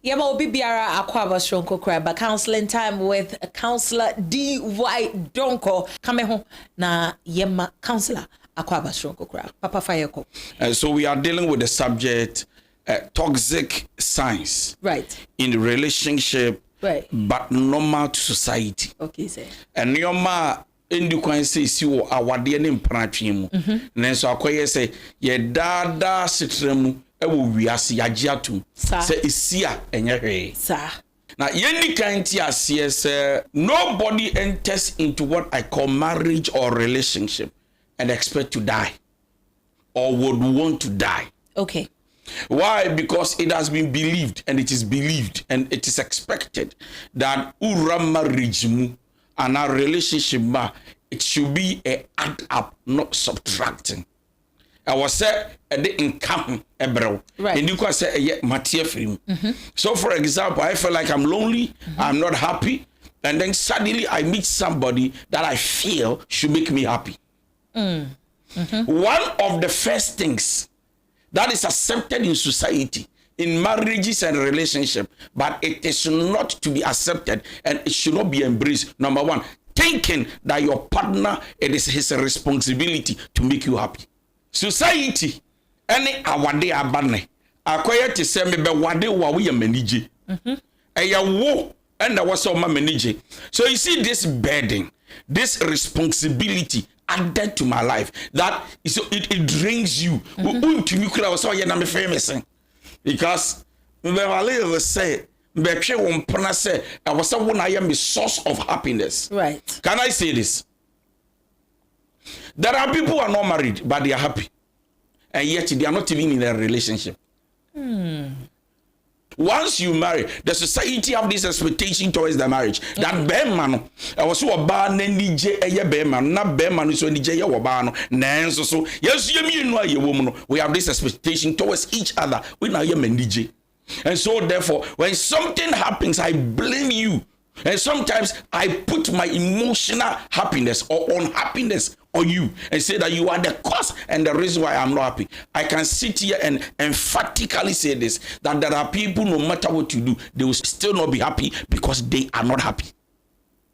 Yema obi biara akwaba shonko kraba counseling time with counselor D.Y. Donkoh. Kame ho na yema counselor akwaba shonko kraba. Papa Fayeko. So we are dealing with the subject toxic signs. Right. In the relationship. Right. But normal to society. Okay, sir. And normal Indi kwan say si wo awade ne mpratwe mu. Nanso akoye say ye dada setremu e wo wiase yagye atum. Say isia enye hwe. Sir. Now yendi kan ti ase say nobody enters into what I call marriage or relationship and expect to die or would want to die. Okay. Why? Because it has been believed and it is believed and it is expected that ura marriage mu and our relationship it should be a add up, not subtracting. I was said the income ebro. Right. And you can say material film. So for example, I feel like I'm lonely, I'm not happy, and then suddenly I meet somebody that I feel should make me happy. One of the first things that is accepted in society, in marriages and relationship, but it is not to be accepted and it should not be embraced. Number one, thinking that your partner, it is his responsibility to make you happy. Society, any awade abane, akwaya te se me be wade wa we manage. Eya wo and that was all my manage. So you see this burden, this responsibility added to my life that it drains you. Because me say I was someone I am the source of happiness. Right. Can I say this? There are people who are not married, but they are happy. And yet they are not even in a relationship. Once you marry, the society have this expectation towards the marriage. That beman, I was so a bar, nanny J, a beman, not beman, so any J or bar, nanso. So, yes, you know, you woman, we have this expectation towards each other. We now you DJ. And so, therefore, when something happens, I blame you. And sometimes I put my emotional happiness or unhappiness on you and say that you are the cause and the reason why I'm not happy. I can sit here and emphatically say this, that there are people, no matter what you do, they will still not be happy because they are not happy.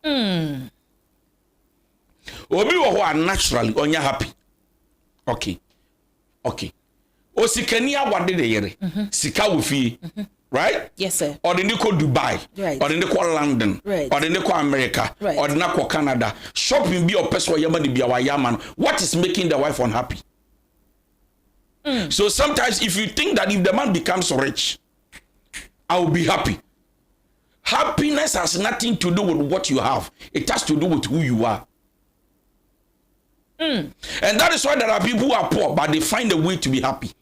Obi who are naturally on your happy. Okay. O sikania wade de yere. Sika wufi. Right? Yes, sir. Or the Nico Dubai, right. Or the Nico London, right. Or the Nico America, right. Or the Nico Canada. Shopping be your person yamani be our yaman. What is making the wife unhappy? So sometimes if you think that if the man becomes rich, I will be happy. Happiness has nothing to do with what you have. It has to do with who you are. And that is why there are people who are poor, but they find a way to be happy.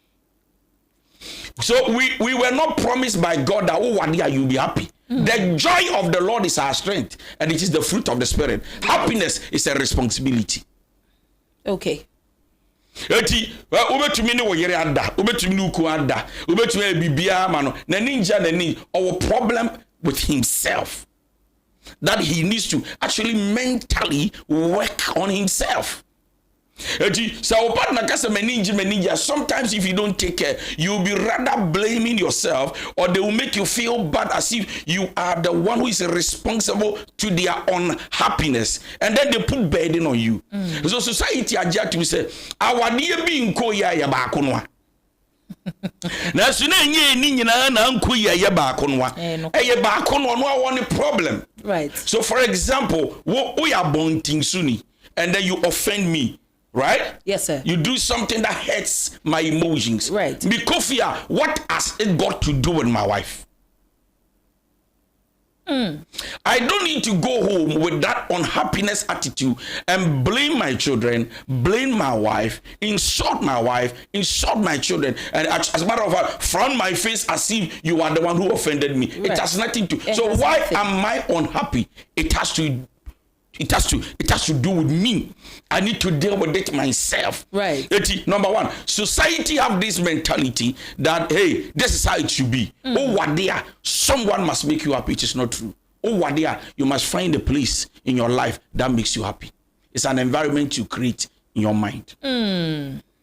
So we were not promised by God that one day you'll be happy. The joy of the Lord is our strength, and it is the fruit of the Spirit. Happiness is a responsibility. Okay. Eti ubetumi ne wo yere ada, ubetumi ne uku ada, ubetumi bibia ma no na ninja na ni our problem with himself, that he needs to actually mentally work on himself. Sometimes if you don't take care, you'll be rather blaming yourself, or they will make you feel bad as if you are the one who is responsible to their unhappiness, and then they put burden on you. So society adjust to say our dear being koya ya bakonwa. Na suna nye ni nyina na nko ya bakonwa. Eye bakonwa no one problem. Right. So for example, we are bonting suni and then you offend me. Right? Yes, sir. You do something that hurts my emotions. Right. Because what has it got to do with my wife? I don't need to go home with that unhappiness attitude and blame my children, blame my wife, insult my children, and as a matter of fact, frown my face as if you are the one who offended me. Right. It has nothing to. So why am I unhappy? It has to do with me. I need to deal with it myself. Right. Number one, society have this mentality that, hey, this is how it should be. Oh, what there, someone must make you happy. It is not true. Oh, what there, you must find a place in your life that makes you happy. It's an environment you create in your mind.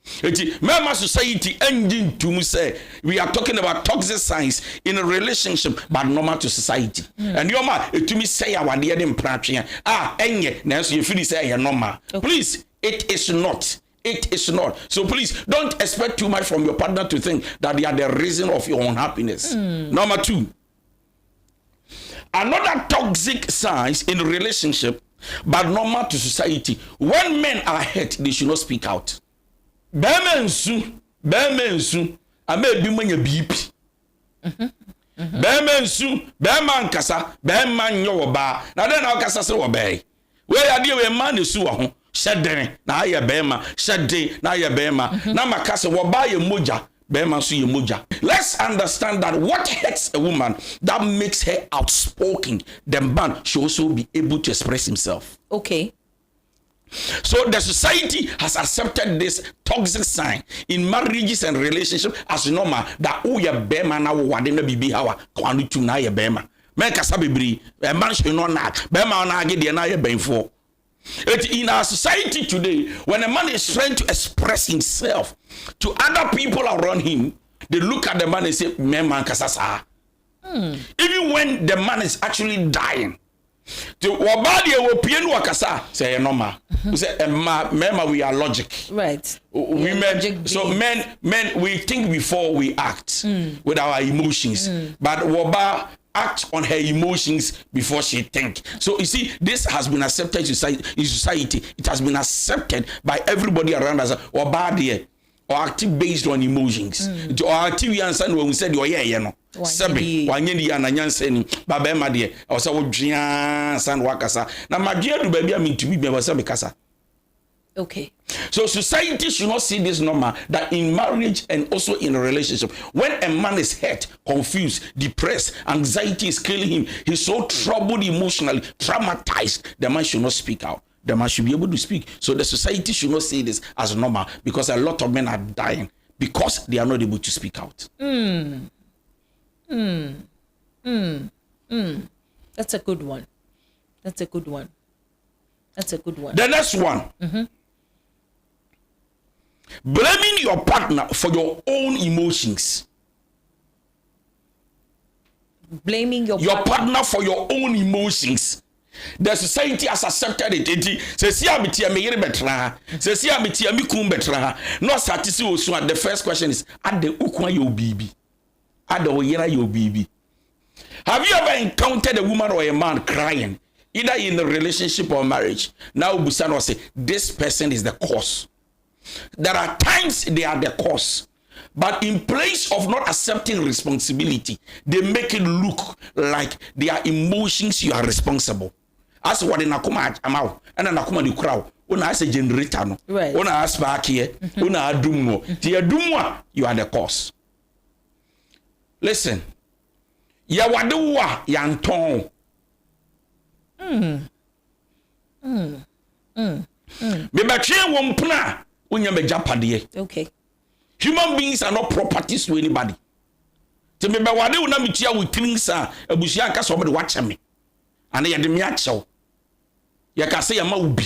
Mema society engine to say we are talking about toxic signs in a relationship, but normal to society. And your man, to me say our dear impression. Enye, now you feel say you're normal. Please, it is not. It is not. So please don't expect too much from your partner to think that they are the reason of your unhappiness. Number 2. Another toxic signs in a relationship, but normal to society. When men are hurt, they should not speak out. Bemensu, I may be when you beep. Bemensu, Beman Cassa, Beman Yoba. Now then, I'll Cassa obey. Where are you a man is so? Shade, now ya Bema, Shade, now ya Bema. Nama Cassa will buy a moja. Bema su ye moja. Let's understand that what hurts a woman that makes her outspoken, the man should also be able to express himself. Okay. So the society has accepted this toxic sign in marriages and relationships as normal that ya bema na wadena bibi hawa kwanu tu na ya bema. Men kasa bibiri, a man should not knock. Bema na age na ya benfo. In our society today, when a man is trying to express himself to other people around him, they look at the man and say, man kasasa. Even when the man is actually dying. To wabadi European wakasa say normal. We say men we are logic. Right. Women, so men we think before we act with our emotions. But waba act on her emotions before she think. So you see, this has been accepted in society. It has been accepted by everybody around us. Wabadi or acting based on emotions. Or active answer when we said you know. Sabi wanyedi ananyanse ni baba ema de o se wodwia san wakasa na madwia du baabi amintumi be wasa bekasa. Okay. So society should not see this normal that in marriage and also in a relationship, when a man is hurt, confused, depressed, anxiety is killing him, he's so troubled emotionally, traumatized, the man should not speak out. The man should be able to speak. So the society should not see this as normal because a lot of men are dying because they are not able to speak out. That's a good one. That's a good one. That's a good one. The next one. Blaming your partner for your own emotions. Blaming your partner for your own emotions. The society has accepted it. The first question is, have you ever encountered a woman or a man crying, either in a relationship or marriage? Now Busano say, this person is the cause. There are times they are the cause. But in place of not accepting responsibility, they make it look like their emotions you are responsible. As what in Akuma Amau and an Akuma the crowd. Una as a generator, no. Right. Una as back here, una adumo. Tia dumwa, you are the cause. Listen. Ya wadewa yanton. Bebatwe wompna unya mejapade. Okay. Human beings are not properties to anybody. To me wade una mitia with things abusia nka so be watch me. Ana ye de me achew. Ye ka say ma ubi.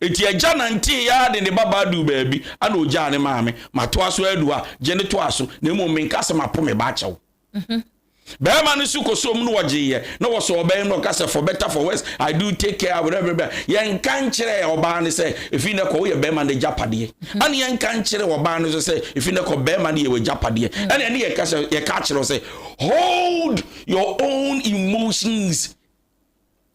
Eti agya na ntie ya de ne baba du baabi ana ogya ne maame mato aso adu a je ne to aso na emu me nka se mapo me ba achew. Bema ni su kosom no waje no wo so obey no kasa for better for worse I do take care whatever yen kan kire oba ni say if you ko ye bema ne japade an yen kan kire oba ni say if you ko bema ne ye we japade an ene ye kasa ye ka kire say hold your own emotions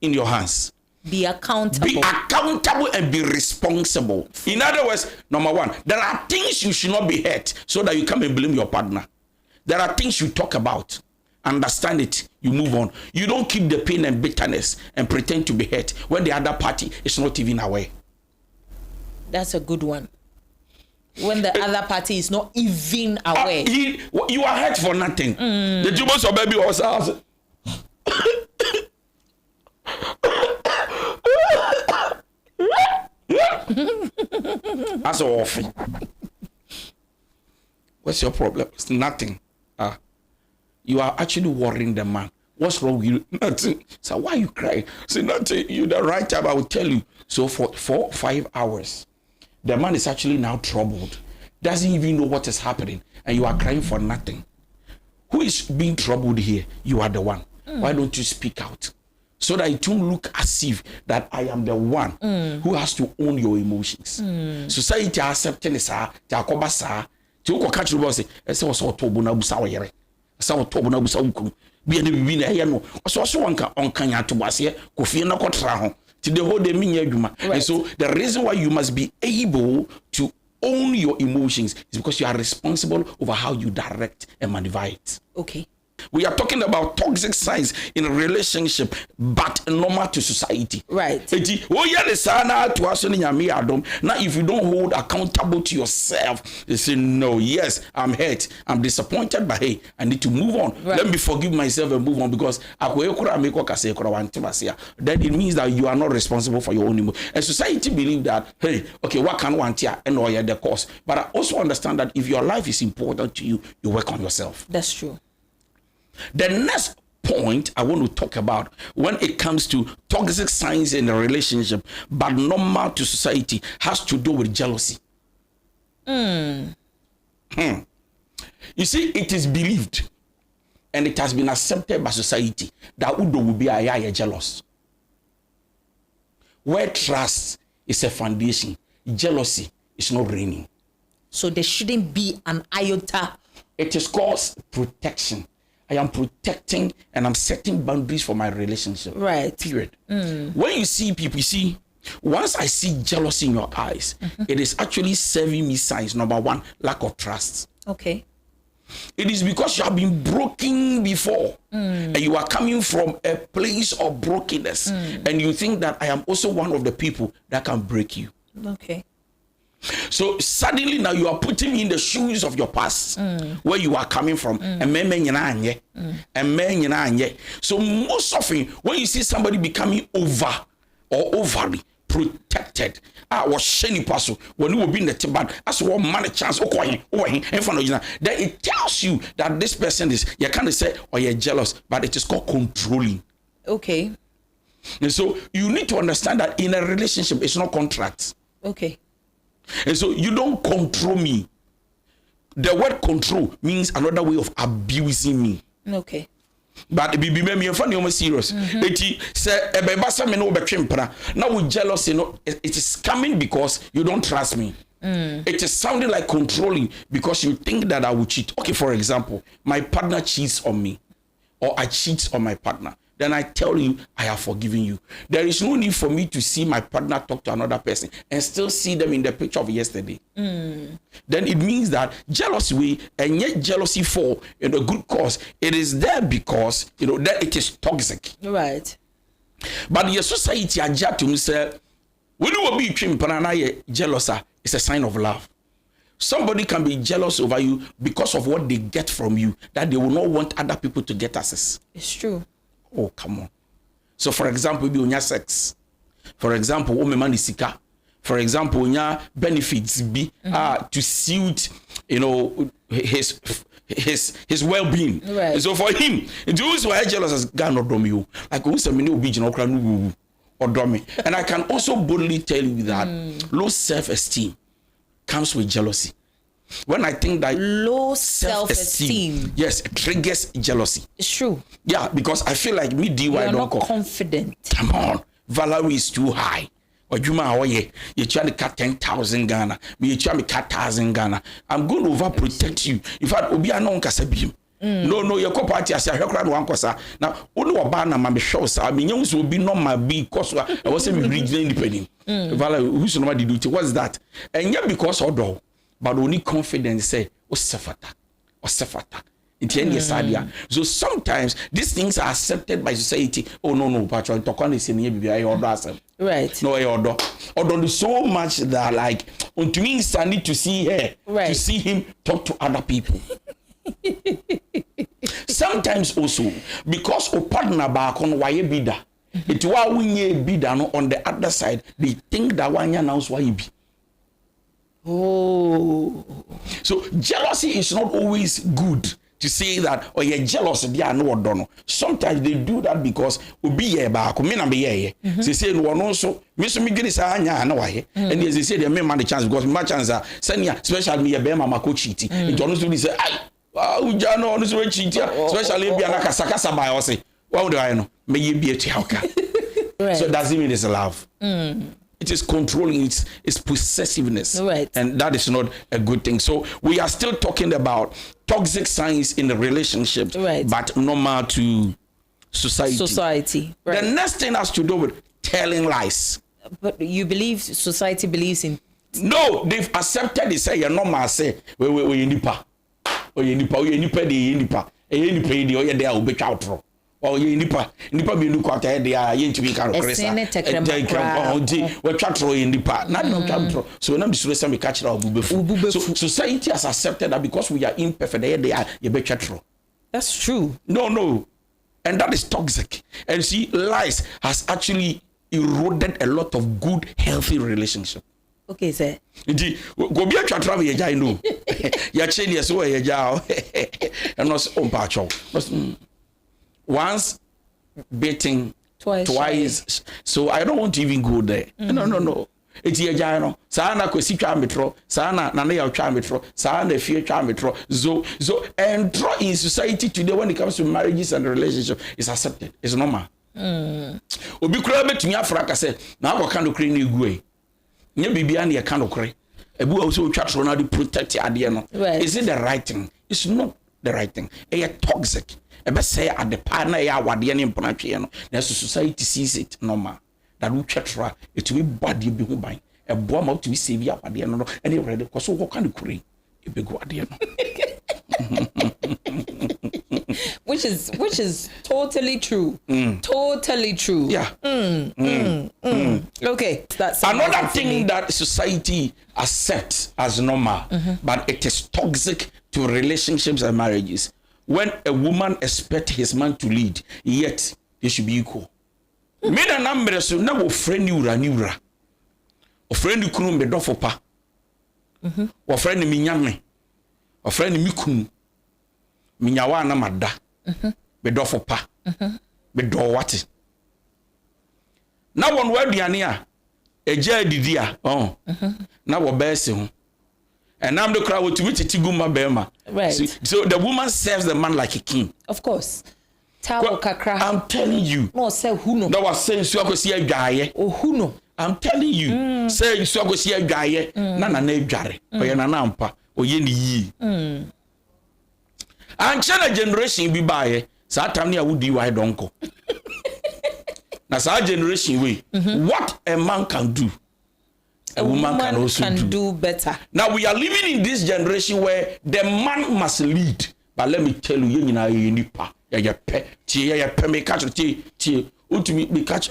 in your hands. Be accountable. Be accountable and be responsible. In other words, number one, there are things you should not be hurt so that you come and blame your partner. There are things you talk about. Understand it, you move on. You don't keep the pain and bitterness and pretend to be hurt when the other party is not even aware. That's a good one. When the other party is not even aware. You are hurt for nothing. The tumors of baby also. That's awful. What's your problem? It's nothing. You are actually worrying the man. What's wrong with you? Nothing. So why are you crying? Say nothing. You the right time I will tell you. So for 4-5 hours, the man is actually now troubled, doesn't even know what is happening, and you are crying for nothing. Who is being troubled here? You are the one. Why don't you speak out? So that it won't look as if that I am the one who has to own your emotions. Society accepting this, Jacoba sa, to catch the boss, and so Tobuna Busawa, so Tobuna Busawu, be any winner here. No, so one can on Kanya to was here, Kofi na Kotraho, to the whole Deminia. And so the reason why you must be able to own your emotions is because you are responsible over how you direct and maneuver it. Okay. We are talking about toxic signs in a relationship, but normal to society. Right. Now, if you don't hold accountable to yourself, you say, no, yes, I'm hurt, I'm disappointed, but hey, I need to move on. Right. Let me forgive myself and move on, because then it means that you are not responsible for your own emotions. And society believes that, hey, okay, what can one tear and all the cause? But I also understand that if your life is important to you, you work on yourself. That's true. The next point I want to talk about when it comes to toxic signs in a relationship, but normal to society, has to do with jealousy. You see, it is believed and it has been accepted by society that Udo will be a jealous. Where trust is a foundation, jealousy is not reigning. So there shouldn't be an iota. It is called protection. I am protecting and I'm setting boundaries for my relationship. Right. Period. When you see people, you see, once I see jealousy in your eyes, it is actually serving me signs. Number one, lack of trust. Okay. It is because you have been broken before and you are coming from a place of brokenness and you think that I am also one of the people that can break you. Okay. So suddenly now you are putting me in the shoes of your past, where you are coming from. So most often when you see somebody becoming over or overly protected, was shiny paso when you will be in the tibad as one man a chance in front of you, then it tells you that this person is, you can't say or you're jealous, but it is called controlling. Okay. And so you need to understand that in a relationship it's not contracts. Okay. And so you don't control me. The word control means another way of abusing me. Okay. But be me funny almost serious. It say ebebasa me no betwempra. Now with jealousy, it is coming because you don't trust me. It is sounding like controlling because you think that I will cheat. Okay, for example, my partner cheats on me, or I cheat on my partner. Then I tell you, I have forgiven you. There is no need for me to see my partner talk to another person and still see them in the picture of yesterday. Then it means that jealousy, and yet jealousy for a good cause, it is there because that it is toxic. Right. But your society adjust to say, when you will be jealous, it's a sign of love. Somebody can be jealous over you because of what they get from you, that they will not want other people to get access. It's true. Oh, come on. So, for example, be on your sex. For example, woman is sick. For example, on your benefits be to suit, his well-being. Right. So for him, those who are jealous as God not dom you, like who say me no be or dom me. And I can also boldly tell you that low self-esteem comes with jealousy. When I think that low self-esteem, yes, it triggers jealousy. It's true. Yeah, because I feel like me DY You're not Donkoh. confident. Come on, Valerie is too high. Or you trying to cut 10,000 Ghana. Me trying to cut 1,000 Ghana. I'm going to overprotect you. In fact, Obi anon kasabim. No, your party as a crowd one cosa. Now, only a banner, my shows. I mean, yours will be not my big cause. I was regional independent. Valerie, who's nobody do? What's that? And yet, because although. But only confidence say, oh, safata. So sometimes these things are accepted by society. Oh, no, but you're talking this in here, right. No, I order so much that like, to me, I need to see her, right. to see him talk to other people. Sometimes also, because a partner back on why bidder, it why we bidder on the other side, they think that one knows why you be. Oh. So jealousy is not always good. to say that or you're jealous they are no dono. Sometimes they do that because obi ye ba ko me na be ye. They say no no so me so me gini sa anya na wa ye. And they say they make man the chance because my chance senior especially me be mama ko cheat. And John so say ai uja no no so cheat especially be na kasa by o say what do I know me ye be to hauka. So doesn't mean it's love. It is controlling, it's possessiveness. Right. And that is not a good thing. So we are still talking about toxic signs in the relationships, right, but normal to society. Right. The next thing has to do with telling lies. But you believe society believes in... No, they've accepted it. Say, you're normal, say, we nipa. We nipa. Oh, you nipa be look at they are yin to be kind of crystal. We chat throw in nipa. Not no chat throw. So now this we catch our bubu. So society has accepted that because we are imperfect, they are you be chat throw. That's true. No. And that is toxic. And see, lies has actually eroded a lot of good, healthy relationship. Okay, sir. Go be a chat throw ye jai no. Ya chain yes we ye jao. And not on pacho. Once beating, twice. So I don't want to even go there. No. It's a jano. Sana kwesi twa metro. Sana na ya twa metro. Sana fie twa metro. So and draw in society today when it comes to marriages and relationships is accepted. It's normal. Obi kura betumi afraka say na akwa kan okre na egu nye bibia na ye kan okre. Ebu also twa tro na dey protect ade no. Is it the right thing? It's not the right thing. It's toxic. Ebe say at the partner ya wade ne mponatwe no na society sees it normal that we chetra it will be body be ho ban ebo ma to be save ya wade no any ready cause wo kan kure e be go wade no which is totally true. Totally true. Yeah. Okay, that's another thing that society accepts as normal, but it is toxic to relationships and marriages. When a woman expects his man to lead, yet they should be equal. Me na number so na wo friend ura. O friend kunu be do fopa. O friend mi nyame. O friend mi kunu. Mi nyawa na mada. Be do fopa. Be do wate. Na won wa aduane a eja didi a, na wo be se ho. And I'm the crowd to meet Tiguma Bema. Right. So the woman serves the man like a king. Of course. I'm telling you. No, say who no. That was saying so I could see a guy. Oh, who no. I'm telling you. Say so I could see a guy. Nana ne jare. Or yana nampa. Or yeni yi. And China generation be by. Sa time ni would do I Donkoh. Now sa generation way. What a man can do. A woman can also do better. Now we are living in this generation where the man must lead. But let me tell you, you know, you need pa. Ya pe me catch tie. Me catch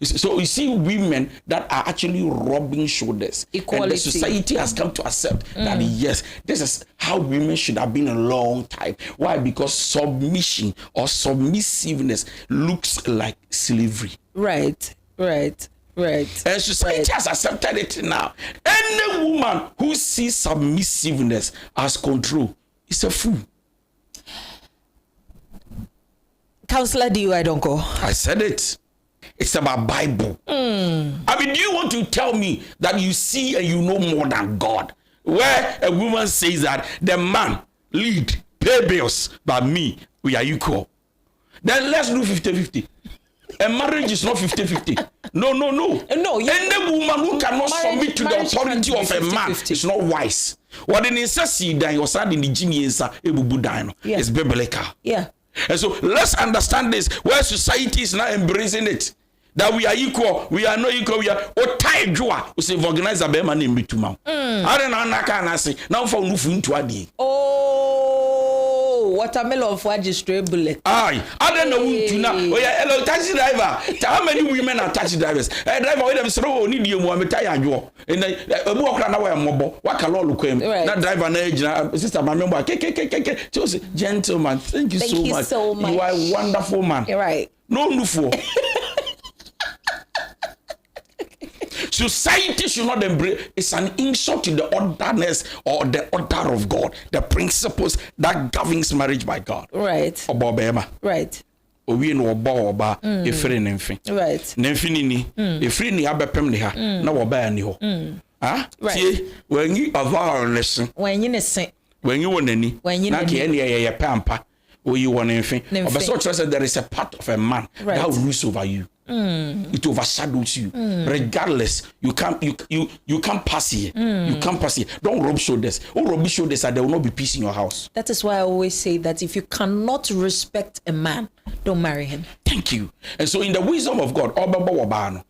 so you see women that are actually rubbing shoulders. Equality. And the society has come to accept that yes, this is how women should have been a long time. Why? Because submission or submissiveness looks like slavery. Right. And society has accepted it now. Any woman who sees submissiveness as control is a fool. Counselor D.Y. Donkoh. I said it. It's about Bible. I mean, do you want to tell me that you see and you know more than God? Where a woman says that the man lead, pay bills, but me, we are equal. Then let's do 50-50. A marriage is not 50-50. No. Any woman who cannot submit to the authority of a man is not wise. What in necessity that your son in the genius is biblical. Yeah. And so let's understand this. Where society is now embracing it. That we are equal, we are not equal, we are tied joa. We say organize a bema name bituma. I don't know na say now for nufu into adi. Oh, watermelon for straight bullet. Aye, I don't know who to now. Oh yeah, hello taxi driver. How many women are taxi drivers? Driver we dem slow need you mo metaya adwo. And ebu okra na we mobo. Waka lolu kwem. Na driver na ejina sister ma member ke. So gentleman, thank you so much. You are a wonderful man. You're right. No nufu. Society should not embrace. It's an insult to the orderness or the order of God, the principles that governs marriage by God. Right. Right. Owi no oba efre nemfi. Right. Nemfi ni efre ni abepem ni ha na oba ni ho. Ah? Tie when you awareness. When you listen. When you wonani. Na ke ene ye pampa. Oyi won nemfi. Obeso church said there is a part of a man that will rule over you. It overshadows you. Regardless, you can't pass here. You can't pass here. Don't rub shoulders. Oh, rub shoulders, and there will not be peace in your house. That is why I always say that if you cannot respect a man, don't marry him. Thank you. And so, in the wisdom of God, die.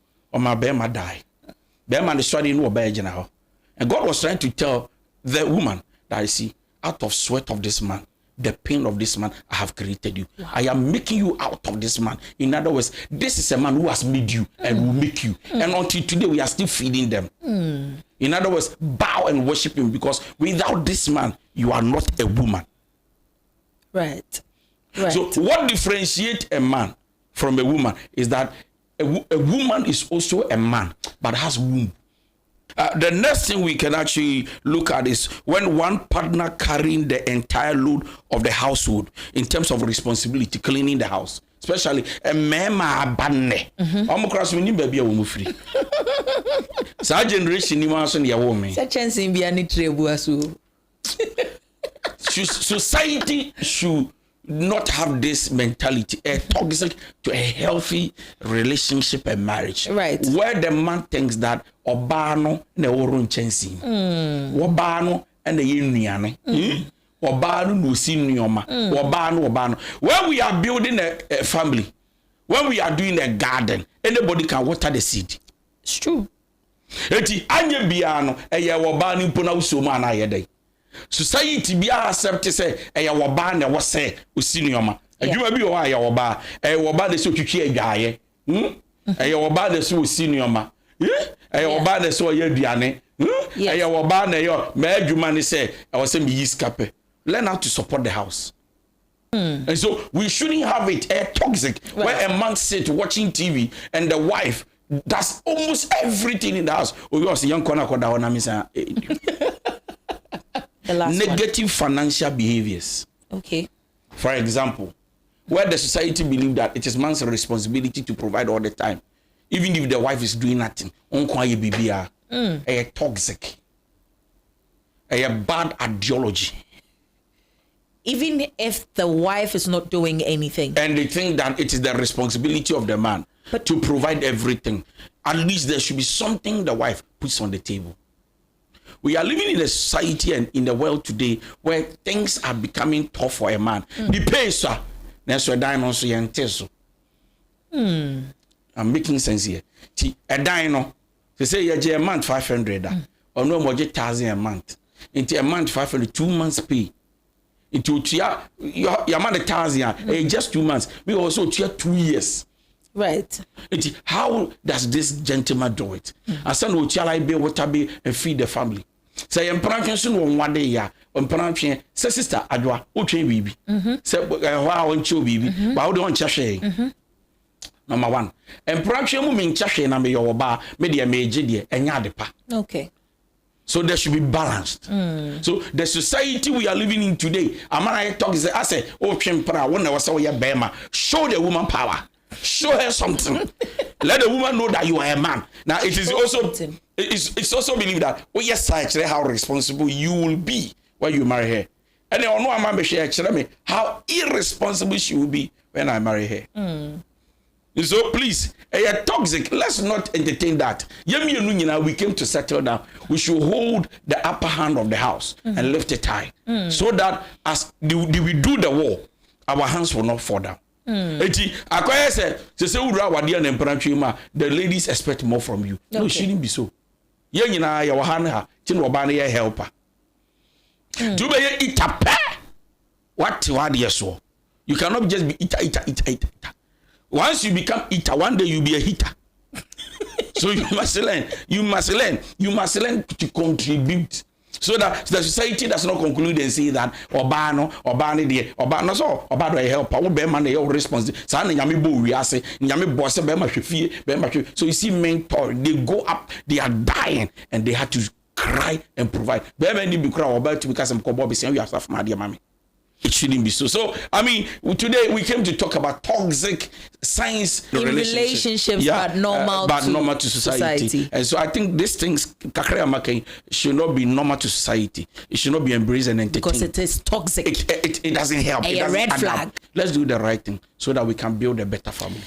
And God was trying to tell the woman that I see, out of sweat of this man, the pain of this man, I have created you. Wow. I am making you out of this man. In other words, this is a man who has made you and will make you. And until today, we are still feeding them. In other words, bow and worship him, because without this man, you are not a woman. Right. So what differentiates a man from a woman is that a woman is also a man, but has womb. The next thing we can actually look at is when one partner carrying the entire load of the household in terms of responsibility, cleaning the house, especially a mema abanne. Cross me baby a woman free. Sa generation ni so na woman. Such chance in be ani trebu asu. Society should not have this mentality, a toxic to a healthy relationship and marriage. Right. Where the man thinks that obano ne orun chensi. Obano and the uniane. Obano no sinioma. Obano. When we are building a family, when we are doing a garden, anybody can water the seed. It's true. Eti anye biano eye obano impona usoma na yedai. Society be accept say eya woba na wo say osinuoma adwuma bi wo aya woba woba de so twitwi adwaye eya woba de so osinuoma eya woba de so ye aduane eya woba na yo ma adwuma ni say I was say me yiskape. Learn how to support the house. And so we shouldn't have it toxic where a man sit watching TV and the wife does almost everything in the house. Oh, you see young corner na me say negative financial behaviors. Okay. For example, where the society believes that it is man's responsibility to provide all the time, even if the wife is doing nothing, a toxic, a bad ideology. Even if the wife is not doing anything, and they think that it is the responsibility of the man to provide everything, at least there should be something the wife puts on the table. We are living in a society and in the world today where things are becoming tough for a man. The pace, I'm making sense here. A dino, they say you're a month 500, or no more 1,000 a month. Into a month 500, 2 months pay. Into your man 1,000, just 2 months. We also 2 years. Right. How does this gentleman do it? I said, no, child, be water be and feed the family. Say, I'm praying soon one day, yeah. I'm praying, say, sister, Adwa, okay, baby. Say, wow, and chill, baby. But how do you want to Number one. And praying woman chashe na me your bar, media major, and yadepa. Okay. So there should be balanced. So the society we are living in today, a man I talk, I say, oh, chimpra, when I was so your bema, show the woman power. Show her something. Let the woman know that you are a man. Now it is also it's also believed that yes, actually how responsible you will be when you marry her. And then no man be share me how irresponsible she will be when I marry her. So please, toxic. Let's not entertain that. We came to settle down. We should hold the upper hand of the house and lift it high, so that as we do the war, our hands will not fall down. The ladies expect more from you. No, it shouldn't be so. Helper. What you cannot just be eater. Once you become eater, one day you'll be a hitter. So you must learn to contribute. So that the society does not conclude and say that Obano no so Obado a helper, wo be man your responsibility. Sa na nyame bo wiase, nyame bo se be ma hwefie, be ma hwe. So you see mentor, they go up, they are dying and they had to cry and provide. Be many be cry about because some kobo be say you have my dear mommy. It shouldn't be so. So, I mean, today we came to talk about toxic science in relationships, but normal to society. And so I think these things should not be normal to society. It should not be embraced and entertained. Because it is toxic. It doesn't help. A red flag. Let's do the right thing so that we can build a better family.